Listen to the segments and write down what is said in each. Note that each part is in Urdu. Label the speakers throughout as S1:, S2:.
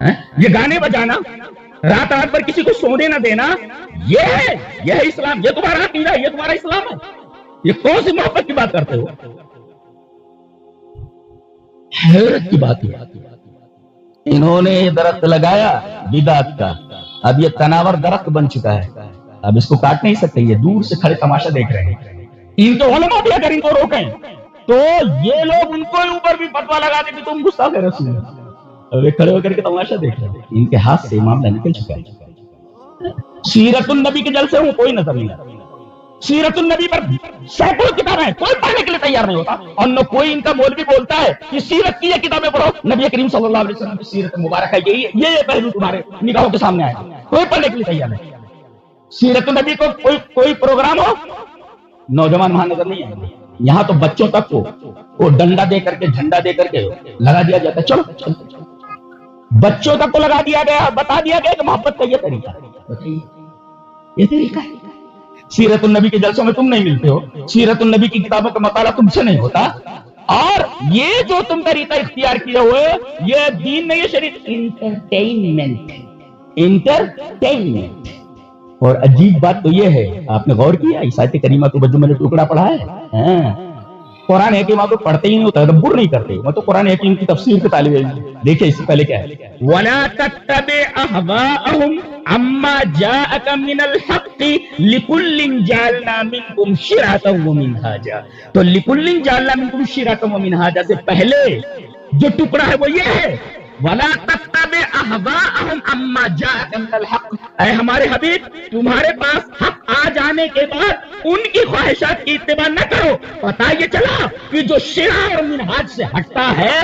S1: یہ گانے بجانا، رات رات پر کسی کو سونے نہ دینا، یہ ہے اسلام، یہ تمہارا عقیدہ ہے، یہ تمہارا اسلام ہے؟ یہ کون سی محبت کی بات کرتے ہو؟ حیرت کی بات ہے۔ انہوں نے یہ درخت لگایا بدعت کا، اب یہ تناور درخت بن چکا ہے، اب اس کو کاٹ نہیں سکتے، یہ دور سے کھڑے تماشا دیکھ رہے ہیں۔ ان کے علماء بھی اگر ان کو روکیں تو یہ لوگ ان کو اوپر بھی فتوا لگا دیں کہ تم گستاخ رسول ہیں، اب یہ کھڑے ہو کر کے تماشا دیکھ رہے ہیں۔ ان کے ہاتھ سے معاملہ نکل چکا ہے۔ سیرت النبی کے جلسے ہوں کوئی نظر نہیں آتا، سیرت النبی پر سینکڑوں کتابیں ہیں، کوئی پڑھنے کے لیے تیار نہیں ہوتا، اور نہ کوئی ان کا مولوی بولتا ہے کہ سیرت کی یہ کتابیں پڑھو، نبی کریم صلی اللہ علیہ وسلم کی سیرت مبارک ہے، یہ پہلو تمہارے نگاہوں کے سامنے آئے، کوئی پڑھنے کے لیے تیار نہیں۔ سیرت النبی کو کوئی پروگرام ہو، نوجوان وہاں نظر نہیں آئے، یہاں تو بچوں تک کو وہ ڈنڈا دے کر کے جھنڈا دے کر کے لگا دیا جاتا ہے، چلو بچوں تک کو لگا دیا گیا، بتا دیا گیا کہ محبت کا یہ طریقہ ہے، یہ طریقہ ہے۔ سیرت النبی کے جلسوں میں تم نہیں ملتے ہو، سیرت النبی کی کتابوں کا مطالعہ تم سے نہیں ہوتا، اور یہ جو تم طریقہ اختیار کیے ہوئے یہ دین نہیں، یہ شریعت انٹرٹینمنٹ۔ اور عجیب بات تو یہ ہے، آپ نے غور کیا اس آیت کریمہ کو جو میں نے ٹکڑا پڑھا ہے، قرآن حکیم آپ پڑھتے ہی نہیں ہوتا، تدبر نہیں کرتے، میں تو قرآن حکیم کی تفسیر کے طالب علم۔ دیکھیں اس سے پہلے کیا ہے، وَلَا تَتَّبِعْ أَهْوَاءَهُمْ عَمَّا جَاءَكَ مِنَ الْحَقِّ لِكُلٍّ جَعَلْنَا مِنْكُمْ شِرْعَةً وَمِنْهَاجًا۔ تو لِكُلٍّ جَعَلْنَا مِنْكُمْ شِرْعَةً وَمِنْهَاجًا سے پہلے جو ٹکڑا ہے وہ یہ ہے، وَلَا تَتَّبِعْ أَهْوَاءَهُمْ عَمَّا جَاءَكَ مِنَ الْحَقِّ، اے ہمارے حبیب تمہارے پاس حق آ جانے کے بعد ان کی خواہشات کی اتباع نہ کرو۔ پتہ یہ چلا کہ جو شرع اور منہاج سے ہٹتا ہے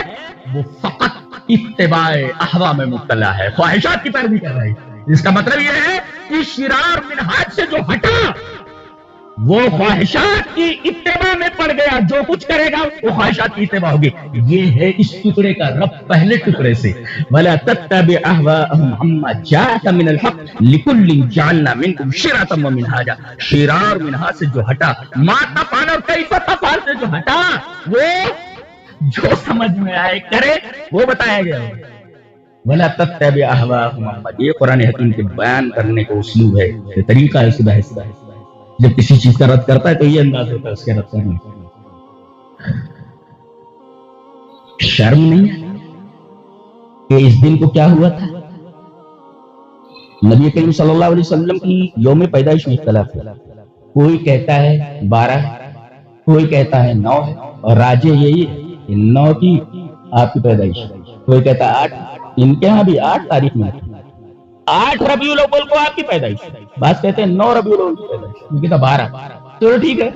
S1: وہ فقط اتباع احوا میں مبتلا ہے، خواہشات کی پیروی کر رہا ہے۔ اس کا مطلب یہ ہے کہ شرع اور منہاج سے جو ہٹا وہ خواہشات کی اتباع میں پڑ گیا، جو کچھ کرے گا وہ خواہشات کی اتباع ہوگی۔ یہ ہے اس ٹکڑے کا رب پہلے ٹکڑے سے، وَلَا تَتَّبِعْ أَهْوَاءَهُمْ عَمَّا جَاءَكَ مِنَ الْحَقِّ لِكُلٍّ جَعَلْنَا مِنْكُمْ شِرْعَةً وَمِنْهَاجًا، شرع اور منہاج سے جو ہٹا، مَا تَفْعَلُ وَكَيْفَ تَفْعَلُ سے جو ہٹا، وہ جو سمجھ میں آئے کرے وہ بتایا گیا ہے۔ وَلَا تَتَّبِعْ أَهْوَاءَهُمْ عَمَّا، یہ قرآن حکیم کے بیان کرنے کا اسلوب ہے، یہ طریقہ ہے سیدھا حصہ ہے۔ جب کسی چیز کا رد کرتا ہے تو یہ انداز ہوتا ہے اس کے رد کرنے کا۔ شرم نہیں ہے کہ اس دن کو کیا ہوا تھا؟ نبی کریم صلی اللہ علیہ وسلم کی یوم پیدائش میں اختلاف ہے، کوئی کہتا ہے 12، کوئی کہتا ہے 9 ہے، اور راجے یہی ہے کہ 9 کی آپ کی پیدائش، کوئی کہتا ہے 8، ان کے ہاں بھی 8 تاریخ میں 8 ربیع الاول کو آپ کی پیدائش، بعض کہتے ہیں 9 ربیع الاول کی پیدائش، ان کی 12، تو ٹھیک ہے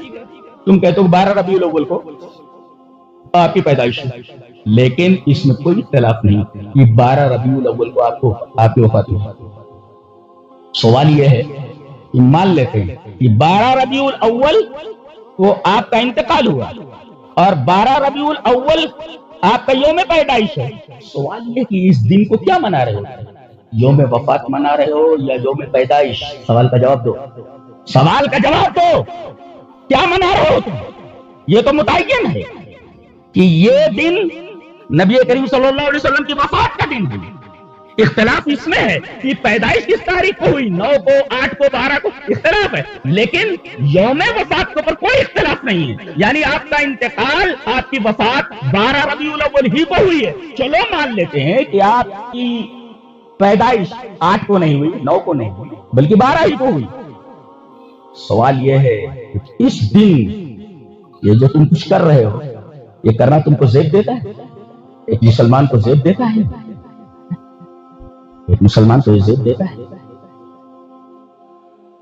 S1: تم کہتے ہو 12 ربیع الاول کو آپ کی پیدائش، لیکن اس میں کوئی اختلاف نہیں کہ 12 ربیع الاول کو آپ کی وفات ہوئی۔ سوال یہ ہے کہ مان لیتے ہیں کہ 12 ربیع الاول کو آپ کا انتقال ہوا اور 12 ربیع الاول آپ کا یوم پیدائش ہے، سوال یہ کہ اس دن کو کیا منا رہے ہو؟ یوم وفات منا رہے ہو یا یوم پیدائش؟ سوال کا جواب دو، سوال کا جواب دو، کیا منا رہے ہو تم؟ یہ تو متعین ہے کہ یہ دن نبی کریم صلی اللہ علیہ وسلم کی وفات کا دن ہے۔ اختلاف اس میں ہے کہ پیدائش کس تاریخ کو ہوئی، 9 کو، 8 کو، 12 کو، اختلاف ہے، لیکن یوم وفات کے اوپر کوئی اختلاف نہیں ہے، یعنی آپ کا انتقال، آپ کی وفات 12 ربیع الاول ہی کو ہوئی ہے۔ چلو مان لیتے ہیں کہ آپ کی پیدائش 8 کو نہیں ہوئی، 9 کو نہیں ہوئی، بلکہ 12 ہی کو ہوئی۔ سوال یہ ہے کہ اس دن یہ جو تم کچھ کر رہے ہو، یہ کرنا تم کو زیب دیتا ہے؟ ایک مسلمان کو زیب دیتا ہے؟ ایک مسلمان کو یہ زیب دیتا ہے؟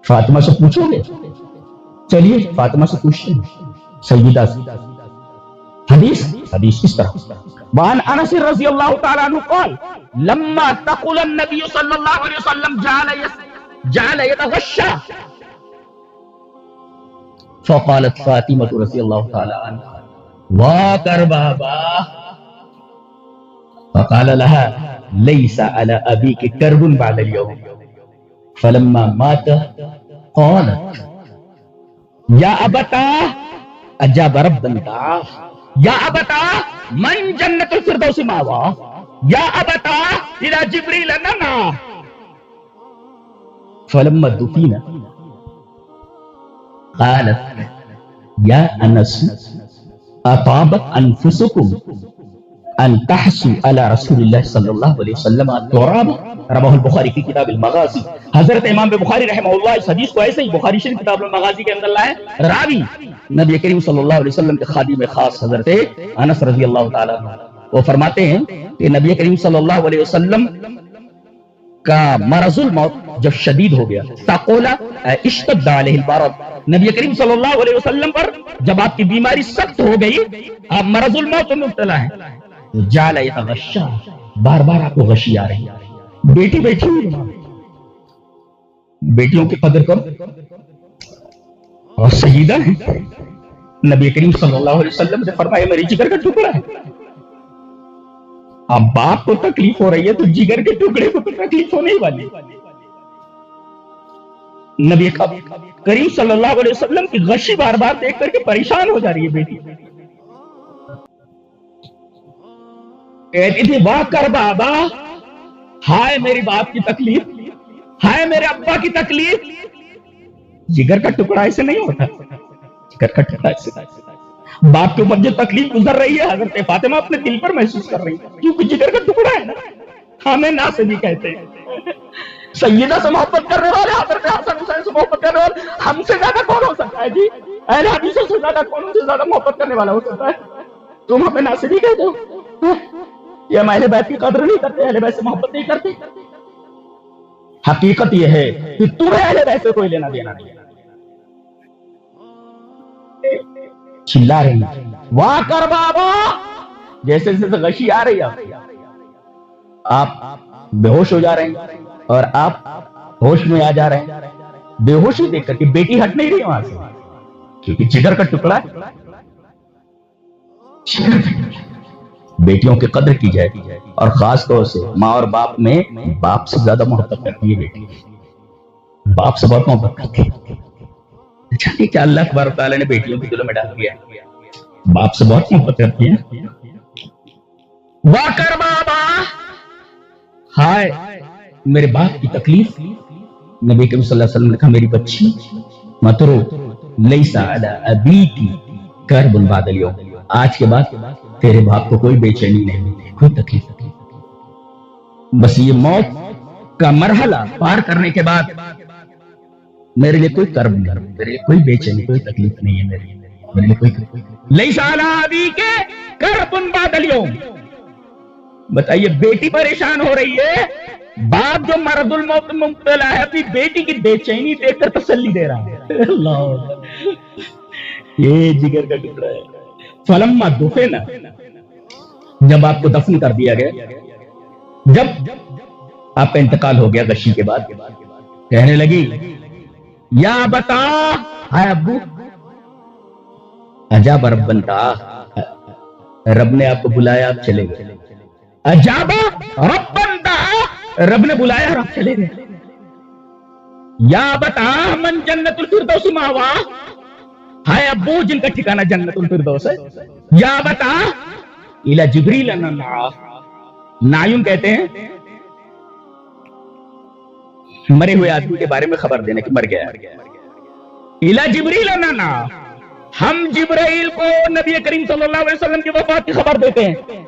S1: فاطمہ سے پوچھو گے؟ چلیے فاطمہ سے پوچھتے ہیں، سیدہ سے، حدیث کس طرح؟ وعن انس رضی اللہ تعالی عنہ قال لما تقل النبی صلی اللہ علیہ وسلم جعل يتغشى فقالت فاطمہ رضی اللہ تعالی عنہ واکر بابا، فقال لها ليس على أبيك كرب بعد اليوم، فلما مات قالت يا أبتاه أجاب ربا دعاه، يا أبتاه من جنة الفردوس مأواه، یا ابتا الی جبریل ننا فلما دفن قالت یا انس اطابت انفسکم ان تحسوا علی رسول اللہ صلی اللہ علیہ وسلم تراب. رواہ البخاری کی کتاب المغازی. حضرت امام بخاری رحمہ اللہ اس حدیث کو ایسے ہی بخاری شریف کتاب المغازی کے اندر لائے. راوی نبی کریم صلی اللہ علیہ وسلم کے خادم خاص حضرت انس رضی اللہ تعالیٰ عنہ وہ فرماتے ہیں کہ نبی کریم صلی اللہ علیہ وسلم کا مرض الموت جب شدید ہو گیا تقولا اشتد علیہ البرد. نبی کریم صلی اللہ علیہ وسلم پر جب آپ کی بیماری سخت ہو گئی, آپ مرض الموت میں مبتلا ہیں, جعل یتغشا, بار بار آپ کو غشی آ رہی ہے. بیٹی بیٹھی ہوئی, بیٹیوں کی قدر کرو اور سیدہ ہے. نبی کریم صلی اللہ علیہ وسلم نے فرمایا میری جگر کا ٹکڑا ہے. اب باپ کو تکلیف ہو رہی ہے تو جگر کے ٹکڑے کو تکلیف ہونے والی. نبی کریم صلی اللہ علیہ وسلم کی غشی بار بار دیکھ کر کے پریشان ہو جا رہی ہے بیٹی. کہتی تھی واہ کر بابا, ہائے میری باپ کی تکلیف, ہائے میرے ابا کی تکلیف. جگر کا ٹکڑا ایسے نہیں ہوتا, جگر کا ٹکڑا ایسے باپ کے اوپر جو تکلیف گزر رہی ہے حضرت فاطمہ اپنے دل پر محسوس کر رہی ہے, کیونکہ جگر کا ٹکڑا ہے نا. ہمیں ناصبی کہتے ہیں. سیدہ سے محبت کرنے والے, حضرت حسن حسین سے محبت کرنے والے ہم سے زیادہ کون ہو سکتا ہے جی؟ اہل حدیثوں سے زیادہ کون سے زیادہ محبت کرنے والا ہو سکتا ہے؟ تم ہمیں ناصبی کہتے ہو. یہ ہم اہل بیت کی قدر نہیں کرتے, اہل بیت سے محبت نہیں کرتے. حقیقت یہ ہے کہ تمہیں اہل بیت سے کوئی لینا دینا نہیں. چلا رہی واہ کر بابا, جیسے جیسے غشی آ رہی ہے آپ بے ہوش ہو جا رہے ہیں اور آپ ہوش میں آ جا رہے ہیں. بے ہوشی دیکھ کر کے بیٹی ہٹ نہیں رہی وہاں سے, کیونکہ جگر کا ٹکڑا ہے. بیٹیوں کی قدر کی جائے اور خاص طور سے ماں اور باپ میں باپ سے زیادہ محبت کرتی ہے بیٹی, باپ سے بہت محبت کرتی ہے. جانے کہ اللہ تبارک تعالیٰ نے بیٹیوں کی دلوں میں ڈال دیا ہے, باپ سے بہت محبت کرتی ہے. واہ کر بابا, ہائے میرے باپ کی تکلیف. نبی کریم صلی اللہ علیہ وسلم نے کہا میری بچی مت رو, لیس علی ابیکی کرب بعد اليوم, آج کے بعد تیرے باپ کو کوئی بے چینی نہیں, کوئی تکلیف نہیں. بس یہ موت کا مرحلہ پار کرنے کے بعد میرے لیے کوئی کرب نہیں, میرے لیے کوئی بے چینی, کوئی تکلیف نہیں ہے. میرے لیے کوئی لیس علی ابیکی کرب بعد اليوم. بتائیے بیٹی پریشان ہو رہی ہے, باپ جو مرض الموت میں مبتلا ہے اپنی بیٹی کی بے چینی دیکھ کر تسلی دے رہا ہے. اللہ, یہ جگر کا ٹکڑا ہے. فلما دفن, جب آپ کو دفن کر دیا گیا, جب آپ کا انتقال ہو گیا غشی کے بعد, کہنے لگی یا بتا, ہائے ابو, عجاب ربن تا, رب نے آپ کو بلایا آپ چلے گئے. عجاب ربن تا, رب نے بلایا اور آپ چلے گئے. یا بتا من جنت الفردوس ماوا, ہائے ابو جن کا ٹھکانہ جنت الفردوس ہے. یا بتا الی جبریل ننا, نایون کہتے ہیں مرے ہوئے آدمی کے بارے میں خبر دینے کہ مر گیا. الی جبریل ننا, ہم جبرائیل کو نبی کریم صلی اللہ علیہ وسلم کی وفات کی خبر دیتے ہیں.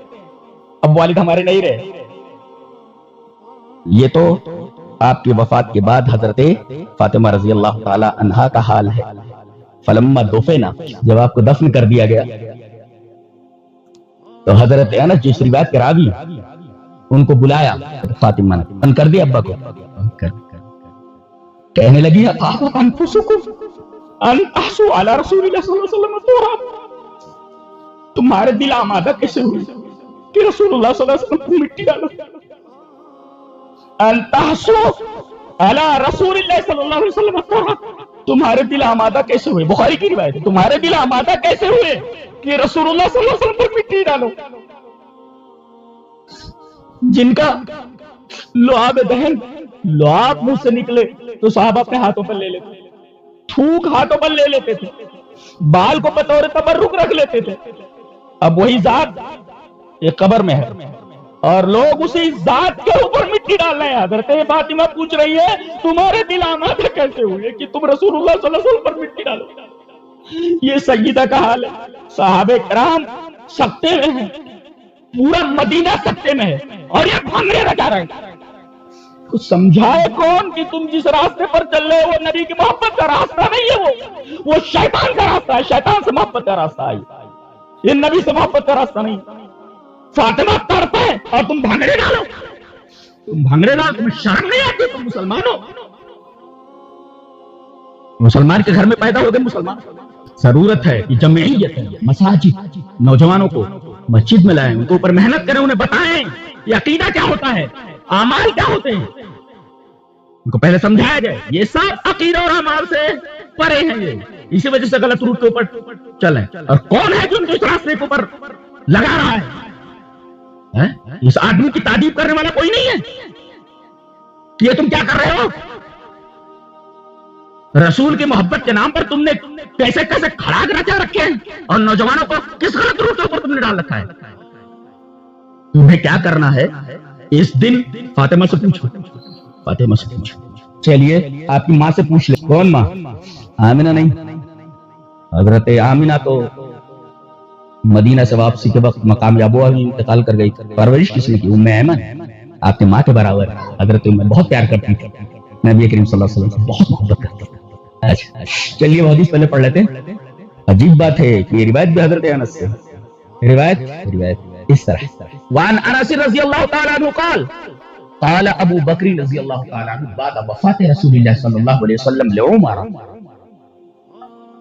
S1: اب والد ہمارے نہیں رہے. یہ تو آپ کی وفات کے بعد حضرت فاطمہ رضی اللہ تعالی عنہا کا حال ہے. فلما دفنا, جب آپ کو دفن کر دیا گیا تو حضرت انس جس روایت کے راوی ان کو بلایا, فاطمہ نے ان کر دیا ابا کو, کہنے لگی اطابت انفسکم ان تحسوا علی رسول اللہ صلی اللہ علیہ وسلم, تمہارے دل آمادہ کیسے ہوئی کہ رسول اللہ صلی اللہ علیہ وسلم کو مٹی ڈالو. ان تحسوا علی رسول اللہ صلی اللہ علیہ وسلم, تمہارے دل آمادہ کیسے ہوئے, بخاری کی روایت ہے, تمہارے دل آمادہ کیسے ہوئے کہ رسول اللہ صلی اللہ علیہ وسلم پر مٹی ڈالو. جن کا لعاب دہن, لعاب منہ سے نکلے تو صحابہ اپنے ہاتھوں پر لے لیتے, تھوک ہاتھوں پر لے لیتے تھے, بال کو بطور تبرک رکھ لیتے تھے. اب وہی ذات ایک قبر میں ہے, اور لوگ اسی ذات کے اوپر مٹی ڈال رہے ہیں. حضرت فاطمہ پوچھ رہی ہے تمہارے دل آمادہ کیسے ہوئے کہ تم رسول اللہ صلی اللہ علیہ وسلم پر مٹی ڈالو. یہ سیدہ کا حال ہے. صحابہ کرام سکتے میں ہیں, پورا مدینہ سکتے میں ہے, اور یہ بھنگڑے رچا رہے ہیں. کچھ سمجھائے کون کہ تم جس راستے پر چل رہے ہو وہ نبی کی محبت کا راستہ نہیں ہے, وہ شیطان کا راستہ ہے. شیطان سے محبت کا راستہ ہے, یہ نبی سے محبت کا راستہ نہیں. فاطمہ تڑپے اور تم بھنگڑے ڈالو, تم بھنگڑے ڈالو, تمہیں شرم نہیں آتی؟ تم مسلمان ہو, مسلمان کے گھر میں پیدا ہو گئے مسلمان. ضرورت ہے کہ جمعیت ہے, مساجد, نوجوانوں کو مسجد میں لائیں, ان کے اوپر محنت کریں, انہیں بتائیں کہ عقیدہ کیا ہوتا ہے, اعمال کیا ہوتے ہیں, ان کو پہلے سمجھایا جائے. یہ سب عقیدہ اور اعمال سے پرے ہیں, یہ اسی وجہ سے غلط روٹ کے اوپر چلیں. اور کون ہے جو ان کو اس راستے کے اوپر لگا رہا ہے؟ اس آدمی کی تعریف کرنے والا کوئی نہیں ہے کہ یہ تم کیا کر رہے ہو. رسول کی محبت کے نام پر تم نے کیسے کیسے کھڑاک رچا رکھے ہیں, اور نوجوانوں کو کس غلط روٹ کے اوپر تم نے ڈال رکھا ہے. تمہیں کیا کرنا ہے اس دن؟ فاطمہ سے پوچھو, فاطمہ سے پوچھو. چلیے آپ کی ماں سے پوچھ لیں. کون ماں؟ آمینہ نہیں. حضرت آمینہ تو مدینہ سے واپسی کے وقت مقام ابوہ میں انتقال کر گئی. پرورش کس نے کی؟ ام ایمن آپ کی ماں کے برابر. حضرت ام بہت پیار کرتی تھی نبی کریم صلی اللہ علیہ وسلم سے, بہت محبت کرتی تھی. اچھا چلیے وہ حدیث پہلے پڑھ لیتے ہیں. عجیب بات ہے کہ یہ روایت بھی حضرت انس سے. روایت اس طرح, وعن انس رضی اللہ تعالی عنہ قال قال ابو بکر رضی اللہ تعالی عنہ بعد وفات رسول اللہ صلی اللہ علیہ وسلم لعمر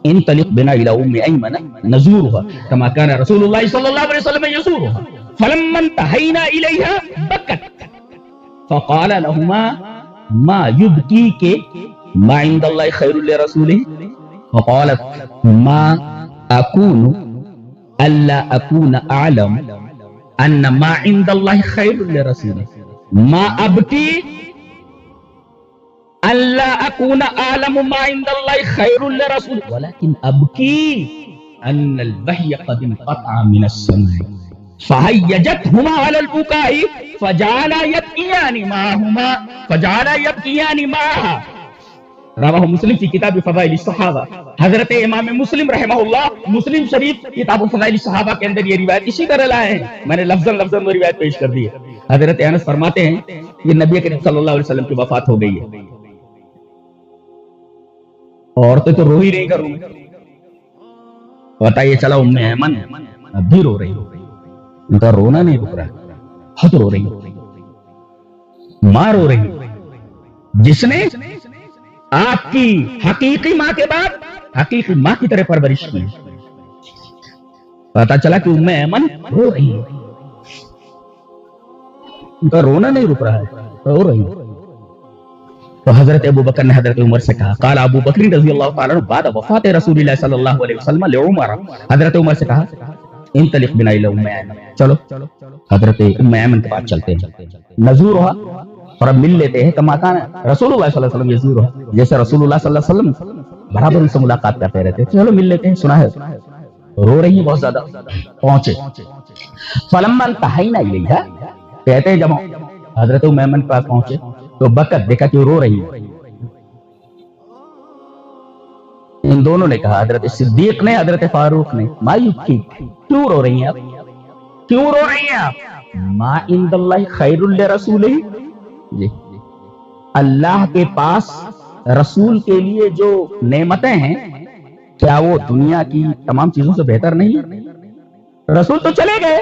S1: انطلق بنا الى ام ایمن نزورها كما كان رسول الله صلى الله عليه وسلم يزورها فلما انتهينا اليها بكت فقال لهما ما يبكيك ما عند الله خير لرسوله فقالت ما اكون الا اكون اعلم ان ما عند الله خير لرسوله ما ابكي اللہ اکون اعلم ما عند اللہ خیر لرسول ولكن ابکی ان الوحی قد انقطع من السماء فهيجتهما على البكاء فجعلا يبكيان معها رواه مسلم فی کتاب فضائل الصحابہ. حضرت امام مسلم رحمہ اللہ مسلم شریف کتاب فضائل الصحابہ کے اندر یہ روایت اسی طرح لائے ہیں. میں نے لفظاً وہ روایت پیش کر دی ہے. حضرت انس فرماتے ہیں کہ نبی کریم صلی اللہ علیہ وسلم کی وفات ہو گئی ہے. عورتیں تو رو ہی رہی گھروں میں. بتائیے چلا ام ایمن اب بھی رو رہی, ان کا رونا نہیں رک رہا, بہت رو رہی, ماں رو رہی, جس نے آپ کی حقیقی ماں کے بعد حقیقی ماں کی طرح پرورش کی. پتا چلا کہ ام ایمن رو رہی ہے, ان کا رونا نہیں رک رہا ہے, رو رہی ہے. تو حضرت ابو بکر نے حضرت عمر سے کہا, قال ابو بکر رضی اللہ تعالی عنہ بعد وفات رسول اللہ صلی اللہ علیہ وسلم لعمر, حضرت عمر سے کہا انطلق بنا الی ام ایمن, چلو حضرت ام ایمن کے پاس چلتے ہیں, نزورها, اور اب مل لیتے ہیں کما کان رسول اللہ صلی اللہ علیہ وسلم یزورها, جیسے رسول اللہ صلی اللہ علیہ وسلم برابر ان سے ملاقات کرتے رہتے. چلو مل لیتے ہیں. سنا ہے رو رہی ہے بہت زیادہ. پہنچے فلما انتهینا الیہا, کہتے ہیں جب حضرت ام ایمن کے پاس پہنچے تو بکت, دیکھا کہ رو رہی ہے. ان دونوں نے کہا, حضرت صدیق نے حضرت فاروق نے, ما یبکی, کیوں رو رہی ہیں آپ, کیوں رو رہی ہیں آپ؟ ما عند اللہ خیر لرسولہ, جی اللہ کے پاس رسول کے لیے جو نعمتیں ہیں کیا وہ دنیا کی تمام چیزوں سے بہتر نہیں؟ رسول تو چلے گئے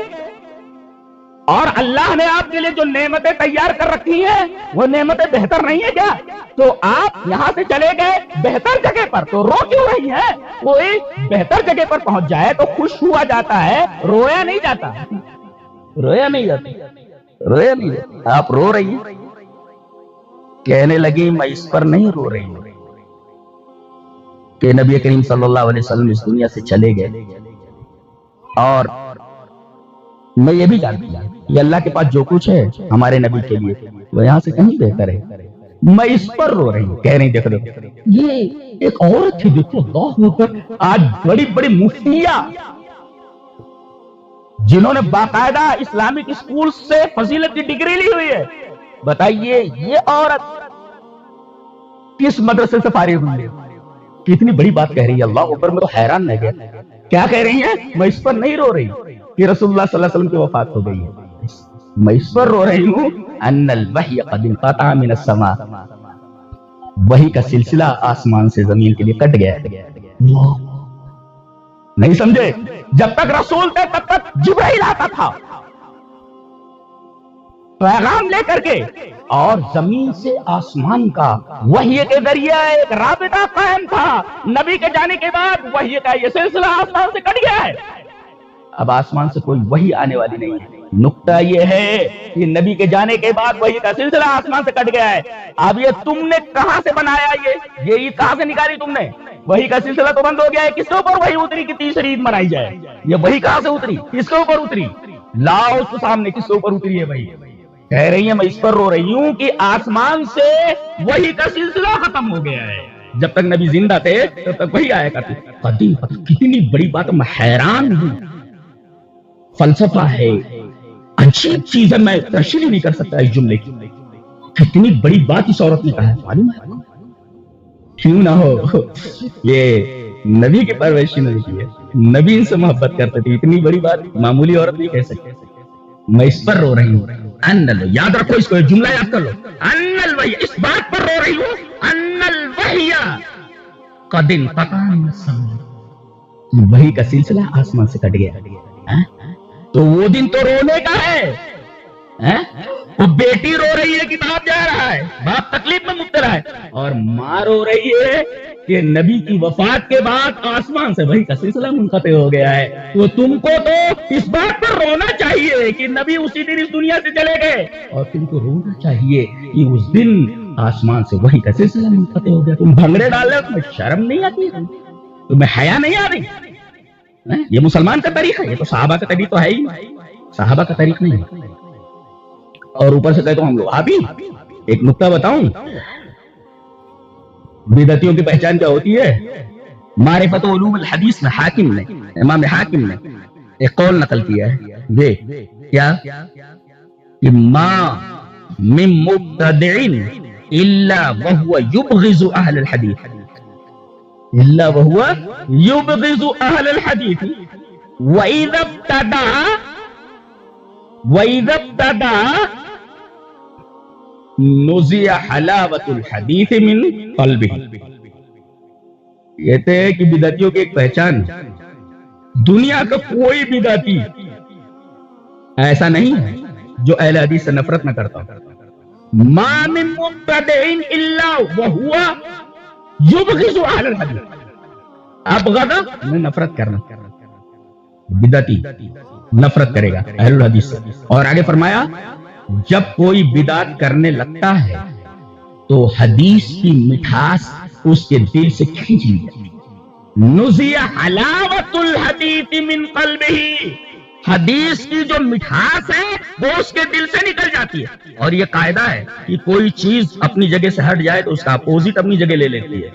S1: اور اللہ نے آپ کے لیے جو نعمتیں تیار کر رکھی ہیں وہ نعمتیں بہتر نہیں ہے کیا؟ تو آپ یہاں سے چلے گئے بہتر جگہ پر, تو رو کیوں رہی ہے؟ کوئی بہتر جگہ پر پہنچ جائے تو خوش ہوا جاتا ہے, رویا نہیں جاتا, رویا نہیں جاتا, رویا نہیں جاتا. آپ رو رہی ہیں. کہنے لگی میں اس پر نہیں رو رہی ہوں کہ نبی کریم صلی اللہ علیہ وسلم اس دنیا سے چلے گئے, اور میں یہ بھی جانتی ہوں یہ اللہ کے پاس جو کچھ ہے ہمارے نبی کے لیے وہ یہاں سے کہیں بہتر ہے, میں اس پر رو رہی ہوں. کہہ رہی دیکھو یہ ایک عورت تھی, دیکھو اللہ اکبر, آج بڑی بڑی مفتیاں جنہوں نے باقاعدہ اسلامک اسکول سے فضیلت کی ڈگری لی ہوئی ہے، بتائیے یہ عورت کس مدرسے سے فارغ ہوئی ہے؟ کتنی بڑی بات کہہ رہی ہے، اللہ اکبر، میں تو حیران رہ گیا. کیا کہہ رہی ہیں؟ میں اس پر نہیں رو رہی کہ رسول اللہ صلی اللہ علیہ وسلم کی وفات ہو گئی ہے، میں اس پر رو رہی ہوں ان الوحی قد انقطع من السماء، وحی کا سلسلہ آسمان سے زمین کے لیے کٹ گیا ہے. نہیں سمجھے؟ جب تک رسول تھے تب تک جبرائیل آتا تھا پیغام لے کر کے، اور زمین سے آسمان کا وحی کے ذریعے ایک رابطہ قائم تھا. نبی کے جانے کے بعد وحی کا یہ سلسلہ آسمان سے کٹ گیا ہے، اب آسمان سے کوئی وحی آنے والی نہیں ہے. نقطہ یہ ہے کہ نبی کے جانے کے بعد وحی کا سلسلہ آسمان سے کٹ گیا ہے. اب یہ تم نے کہاں سے بنایا؟ یہ عید کہاں سے نکالی تم نے؟ وحی کا سلسلہ تو بند ہو گیا ہے. کس کے اوپر وحی اتری کہ تیسری عید منائی جائے؟ یہ وحی کہاں سے اتری؟ کس کے اوپر اتری؟ لاؤ اس کے سامنے، کس کے اوپر اتری ہے وحی؟ کہہ رہی ہیں میں اس پر رو رہی ہوں کہ آسمان سے وحی کا سلسلہ ختم ہو گیا ہے. جب تک نبی زندہ تھے تب تک وحی آیا کرتی. قدیم کتنی بڑی بات، میں حیران ہوں. فلسفہ ہے، عجیب چیز ہے، میں تشریح نہیں کر سکتا اس جملے کی. کتنی بڑی بات اس عورت نے کہا ہے، معلوم ہے؟ کیوں نہ ہو، یہ نبی کی پرورش نبی کی ہے، نبی ان سے محبت کرتے تھے. اتنی بڑی بات معمولی عورت نہیں کہہ سکتے. میں اس پر رو رہی ہوں. یاد رکھو اس کو، جملہ یاد کر لو. ان الوحی، اس بات پر رو رہی ہوں ان الوحی قد انقطع من السماء، وحی کا سلسلہ آسمان سے کٹ گیا. تو وہ دن تو رونے کا ہے. وہ بیٹی رو رہی ہے کہ باپ جا رہا ہے، باپ تکلیف میں مبتلا ہے، اور ماں رو رہی ہے کہ نبی کی وفات کے بعد آسمان سے وحی کا سلسلہ منقطع ہو گیا ہے. تو تم کو تو اس بات پر رونا چاہیے کہ نبی اسی دن اس دنیا سے چلے گئے، اور تم کو رونا چاہیے کہ اس دن آسمان سے وحی کا سلسلہ منقطع ہو گیا. تم بھنگڑے ڈال رہے ہو، تمہیں شرم نہیں آتی؟ تمہیں حیا نہیں آ رہی؟ یہ مسلمان کا طریقہ ہے، یہ تو صحابہ کا طریقہ تو ہے ہی، صحابہ کا طریقہ نہیں ہے. اور اوپر سے کہتا ہوں ہم لوگ وہابی. ایک نقطہ بتاؤں، بدعتیوں کی پہچان کیا ہوتی ہے؟ معرفت علوم الحدیث میں حاکم نے، امام حاکم نے ایک قول نقل کیا ہے، دیکھ کیا کہ ما من مبتدع الا وهو يبغض اهل الحديث، الا وهو يبغض اهل الحديث واذا ابتدع نزع حلاوت الحدیث من قلبه. کہتے ہیں کہ بدعتیوں کی ایک پہچان، دنیا کا کوئی بدعتی ایسا نہیں ہے جو اہل حدیث سے نفرت نہ کرتا. ما من مبتدع الا وهو يبغض اهل الحديث، ابغض میں نفرت کرنا، بدعتی نفرت کرے گا اہل الحدیث سے. اور آگے فرمایا جب کوئی بدعت کرنے لگتا ہے تو حدیث کی مٹھاس اس کے دل سے کھینچ لی جاتی. نزع حلاوت الحدیث من قلبہ، حدیث کی جو مٹھاس ہے وہ اس کے دل سے نکل جاتی ہے. اور یہ قاعدہ ہے کہ کوئی چیز اپنی جگہ سے ہٹ جائے تو اس کا اپوزٹ اپنی جگہ لے لیتی ہے.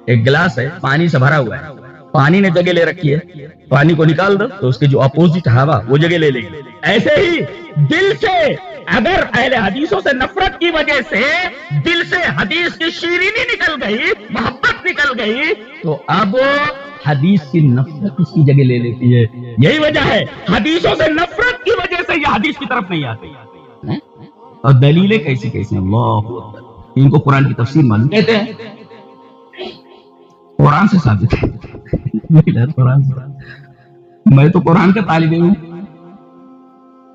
S1: ایک گلاس ہے، پانی سے بھرا ہوا ہے، پانی نے جگہ لے رکھی ہے، پانی کو نکال دو تو اس کے جو اپوزٹ ہوا وہ جگہ لے لے گی. ایسے ہی دل سے اگر اہل حدیثوں سے نفرت کی وجہ سے دل سے حدیث کی شیرینی نکل گئی، محبت نکل گئی، تو اب حدیث کی نفرت اس کی جگہ لے لیتی ہے. یہی وجہ ہے حدیثوں سے نفرت کی وجہ سے یہ حدیث کی طرف نہیں آتی. اور دلیلیں کیسی کیسی ہیں، اللہ اکبر. ان کو قرآن کی تفسیر معلوم کہتے ہیں، قرآن سے ثابت ہے. میں تو قرآن کا طالب ہوں،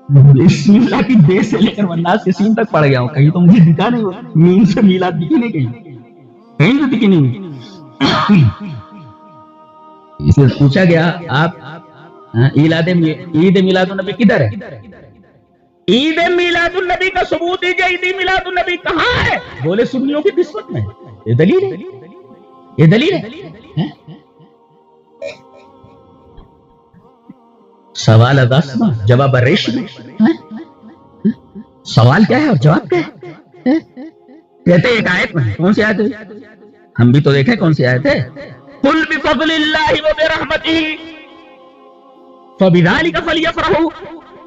S1: بسم اللہ کی بے سے لے کر والناس کے سین تک پڑھ گیا ہوں. کہیں تو مجھے دکھا نہیں، مین سے میلاد دکھی نہیں، کہیں تو دکھی نہیں. اسے پوچھا گیا آپ عید میلاد النبی کدھر ہے؟ عید میلاد النبی کا ثبوت دیجیے، عید میلاد النبی کہاں ہے؟ بولے سنیوں کی قسمت میں. یہ دلیل ہے، یہ دلیل ہے. سوال اداسما جواب ریشم. سوال کیا ہے اور جواب کیا ہے؟ کہتے ایک آیت میں، کون سی آیت ہے؟ ہم بھی تو دیکھیں کون سی آیت ہے. قل بفضل اللہ وبرحمتہ فَبِذَلِكَ فَلْيَفْرَحُوا،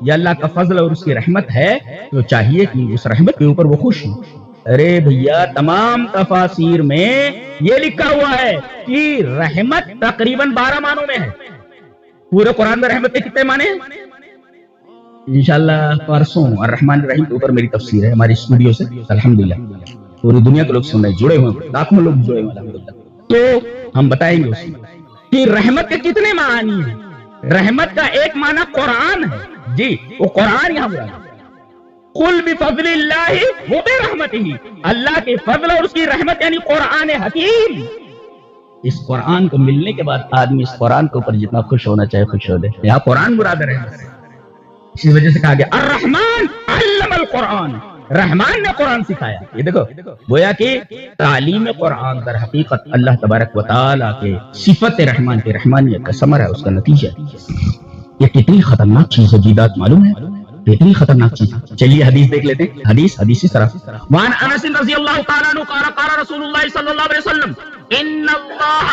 S1: یہ اللہ کا فضل اور اس کی رحمت ہے، تو چاہیے کہ اس رحمت کے اوپر وہ خوش ہوں۔ ارے بھیا تمام تفاسیر میں یہ لکھا ہوا ہے کہ رحمت تقریباً 12 معنوں میں ہے۔ پورے قرآن میں رحمت کے کتنے معنی ہیں؟ انشاءاللہ پرسوں الرحمن الرحیم کے اوپر میری تفسیر ہے ہماری اسٹوڈیو سے، الحمدللہ پوری دنیا کے لوگ سن رہے ہیں، جڑے ہوئے ہیں، لاکھوں لوگ جڑے ہوئے ہیں الحمدللہ۔ تو ہم بتائیں گے اس میں کہ رحمت کے کتنے معنی ہیں۔ رحمت کا ایک معنی قرآن ہے، جی وہ قرآن یہاں برا ہے۔ قل بفضل اللہ وبرحمتہ، اللہ کے فضل اور اس کی رحمت یعنی قرآن حکیم۔ اس قرآن کو ملنے کے بعد آدمی اس قرآن کے اوپر جتنا خوش ہونا چاہے خوش ہو دے۔ یہاں قرآن مراد ہے، اسی وجہ سے کہا گیا الرحمن علم القرآن، رحمان نے قرآن سکھایا۔ یہ دیکھو گویا کہ تعلیم قرآن در حقیقت اللہ تبارک و تعالیٰ کے صفت رحمان کی رحمانیت کا ثمر ہے، اس کا نتیجہ ہے۔ یہ کتنی خطرناک چیز ہے، جیدات معلوم ہے کتنی خطرناک چیز ہے۔ چلیے حدیث دیکھ لیتے ہیں، حدیث اس طرح وعن انس رضی اللہ تعالیٰ عنہ قال قال رسول اللہ صلی اللہ علیہ وسلم ان اللہ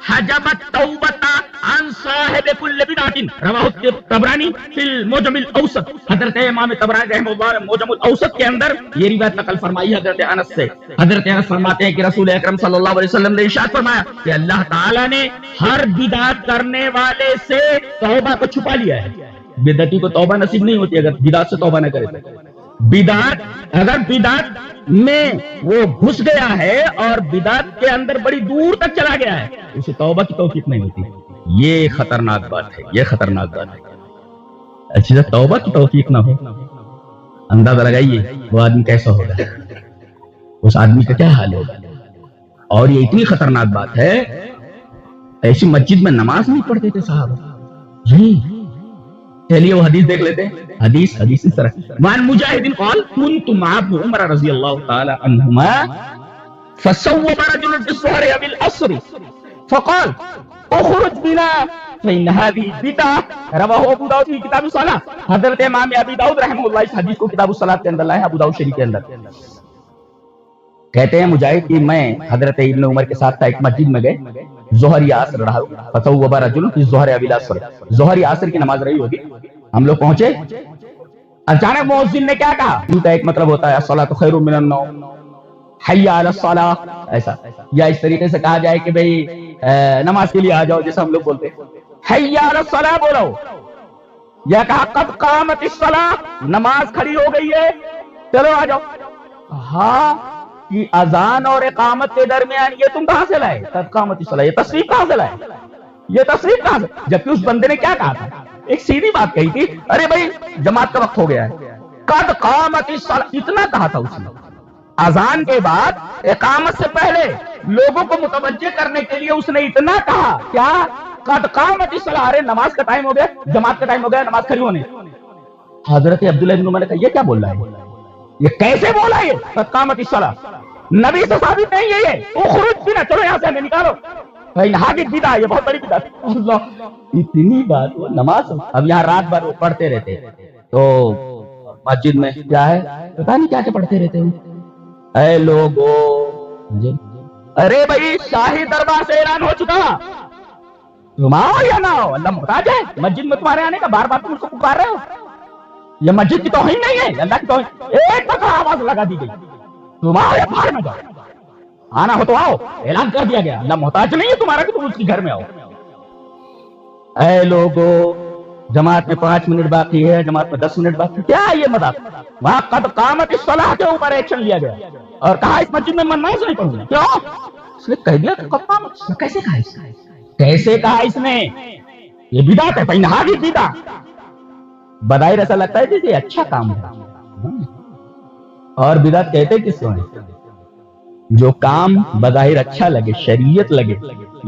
S1: حجب التوبۃ عن صاحب كل بدعۃ، رواہ طبرانی فی المعجم الاوسط۔ حضرت امام طبرانی رحمہ اللہ نے معجم الاوسط کے اندر یہ روایت نقل فرمائی حضرت انس سے۔ حضرت انس فرماتے ہیں کہ رسول اکرم صلی اللہ علیہ وسلم نے ارشاد فرمایا کہ اللہ تعالیٰ نے ہر بدعت کرنے والے سے توبہ کو چھپا لیا ہے۔ بدعتی کو توبہ نصیب نہیں ہوتی اگر بدعت سے توبہ نہ کرے تو۔ بدعت اگر بدعت میں وہ گھس گیا ہے اور بدعت کے اندر بڑی دور تک چلا گیا ہے، اسے توبہ کی توفیق نہیں ہوتی۔ یہ خطرناک بات ہے، یہ خطرناک بات ہے۔ اچھا توبہ کی توفیق نہ ہو، اندازہ لگائیے وہ آدمی کیسا ہوگا، اس آدمی کا کیا حال ہوگا۔ اور یہ اتنی خطرناک بات ہے، ایسی مسجد میں نماز نہیں پڑھتے تھے صاحب جی۔ چلیے وہ حدیث دیکھ لیتے ہیں۔ حدیث اس طرح وعن مجاہد قال كنت مع ابن عمر رضی اللہ تعالی عنہما فصوب رجل في الظهر بالعصر فقال اخرج بنا فإن هذه بدعة، رواه ابو داؤد في کتاب الصلاۃ۔ حضرت امام ابی داؤد رحمہ اللہ اس حدیث کو کتاب الصلاۃ کے اندر لائے ہیں، ابو داؤد شریف کے اندر۔ کہتے ہیں مجاہد کہ میں حضرت ابن عمر کے ساتھ ایک مسجد میں گئے، ظہر یا عصر رہا، فصوب رجل في الظهر بالعصر، ظہر یا عصر کی نماز رہی ہوگی، ہم لوگ پہنچے، اچانک مؤذن نے کیا کہا، ان کا ایک مطلب ہوتا ہے الصلاۃ خیر من النوم، حی علی الصلاۃ، ایسا، یا اس طریقے سے کہا جائے کہ بھئی نماز کے لیے آ جاؤ، جیسا ہم لوگ بولتے ہیں حی علی الصلاۃ بولو، یا کہا قد قامت الصلاۃ، نماز کھڑی ہو گئی ہے چلو آ جاؤ۔ ہاں کہ اذان اور اقامت کے درمیان یہ تم کہاں سے لائے، قد قامت الصلاۃ، یہ تصریف کہاں سے لائے، یہ تصریف کہاں سے، جبکہ اس بندے نے کیا کہا تھا، ایک سیدھی بات کہی تھی، ارے بھائی جماعت کا وقت ہو گیا ہے، قد قامت الصلاۃ اتنا کہا تھا اس نے۔ اذان کے بعد اقامت سے پہلے لوگوں کو متوجہ کرنے کے لیے اس نے اتنا کہا، کیا قد قامت الصلاۃ، ارے نماز کا ٹائم ہو گیا، جماعت کا ٹائم ہو گیا، نماز کھڑی ہونے۔ حضرت عبداللہ بن عمر نے کہا یہ کیا بول رہا ہے، یہ کیسے بولا، یہ قد قامت الصلاۃ نبی سے ثابت نہیں ہے، یہ اخرج بنا، چلو یہاں سے ہمیں نکالو، بدعت، یہ بہت بڑی بدعت۔ اللہ اتنی بات، وہ نماز اب یہاں رات بھر پڑھتے رہتے، تو مسجد میں کیا ہے پتا نہیں کیا کیا پڑھتے رہتے ہیں۔ اے لوگو، ارے بھائی شاہی دربار سے اعلان ہو چکا، تم آؤ یا نہ آؤ، اللہ محتاج ہے مسجد میں تمہارے آنے کا، بار بار تم اس کو پکار رہے ہو، یہ مسجد کی توہین نہیں ہے، اللہ کی توہین۔ ایک دفعہ آواز لگا دی گئی، تم آؤ یا باہر میں جاؤ، آنا ہو تو آؤ، اعلان کر دیا گیا، اللہ محتاج نہیں ہے تمہارا کہ تم اس کے گھر میں آؤ۔ اے لوگو، جماعت میں 5 منٹ باقی ہے، جماعت میں 10 منٹ باقی، کیا یہ مذاق، وہاں قد قامت الصلاۃ کے اوپر ایکشن لیا گیا اور کہا اس مسجد میں نماز نہیں پڑھوں گا، کیوں؟ اس نے کہہ دیا کہ قد قامت، کیسے کہا اس نے، کیسے کہا اس نے، یہ بدعت ہے، فإنہا بدعۃ، بظاہر ایسا لگتا ہے کہ یہ اچھا کام ہے، اور بدعت کہتے کس کو ہیں، جو کام بظاہر اچھا لگے، شریعت لگے،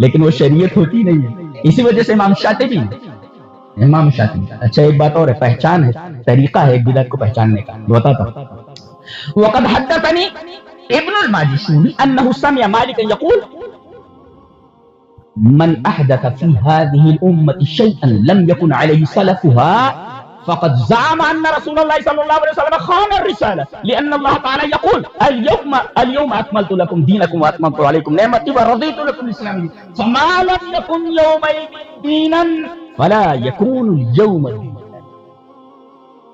S1: لیکن وہ شریعت ہوتی نہیں ہے۔ اسی وجہ سے امام شاطبی، اچھا ایک بات اور ہے، پہچان ہے، طریقہ ہے ایک بدعت کو پہچاننے کا، بتاتا ہوں۔ وقد حدثني ابن الماجشون انه سمع مالكا يقول من احدث في هذه الامه شيئا لم يكن عليه سلفها فقد زعم ان رسول الله صلى الله عليه وسلم خان الرساله، لان الله تعالى يقول اليوم اكملت لكم دينكم واتممت عليكم نعمتي ورضيت لكم الاسلام، فما لم يكن يومئذ دينا فلا یکون اليوم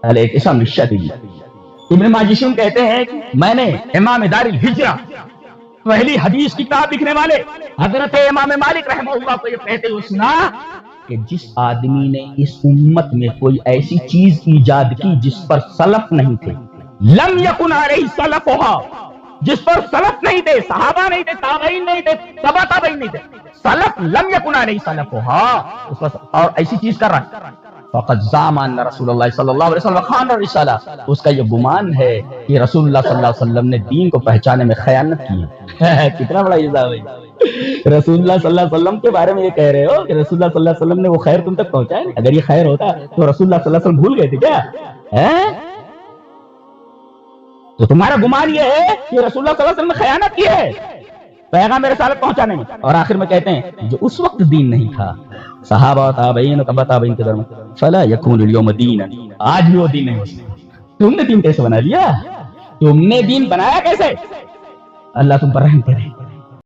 S1: علیک اسم الشدید۔ ابن ماجشون کہتے ہیں کہ میں نے امام دار الہجرہ پہلی حدیث کی کتاب لکھنے والے حضرت امام مالک رحمہ اللہ کو یہ کہتے ہوئے سنا کہ جس آدمی نے اس امت میں کوئی ایسی چیز ایجاد کی جس پر سلف نہیں تھے، لم یکن علیہ سلفھا، جس پر سلف نہیں تھے، صحابہ نہیں تھے، تابعین نہیں تھے، تبع تابعین نہیں تھے، سلف لم یکن علیہ سلفھا، اس پر اور ایسی چیز کر رہا ہے، فقد زعم ان رسول اللہ صلی اللہ علیہ وسلم خان الرسالہ، اس کا یہ گمان ہے کہ رسول اللہ صلی اللہ علیہ وسلم نے دین کو پہچانے میں خیانت کی ہے۔ کتنا بڑا الزام ہے، رسول اللہ صلی اللہ علیہ وسلم کے بارے میں یہ کہہ رہے ہو کہ رسول اللہ صلی اللہ علیہ وسلم نے وہ خیر تم تک پہنچایا نہیں؟ اگر یہ خیر ہوتا تو رسول اللہ صلی اللہ علیہ وسلم بھول گئے تھے کیا؟ تو تمہارا گمان یہ ہے کہ رسول اللہ صلی اللہ علیہ وسلم نے خیانت کی ہے پیغام رسالت پہنچانے میں۔ اور آخر میں کہتے ہیں جو اس وقت دین نہیں تھا صحابہ و تابعین و تبع تابعین کے درمیان، فلا یکون اليوم دینا، آج بھی وہ دین نہیں ہو سکتا۔ تم نے دین کیسے بنا لیا؟ تم نے دین بنایا کیسے؟ اللہ تم پر رحم کرے۔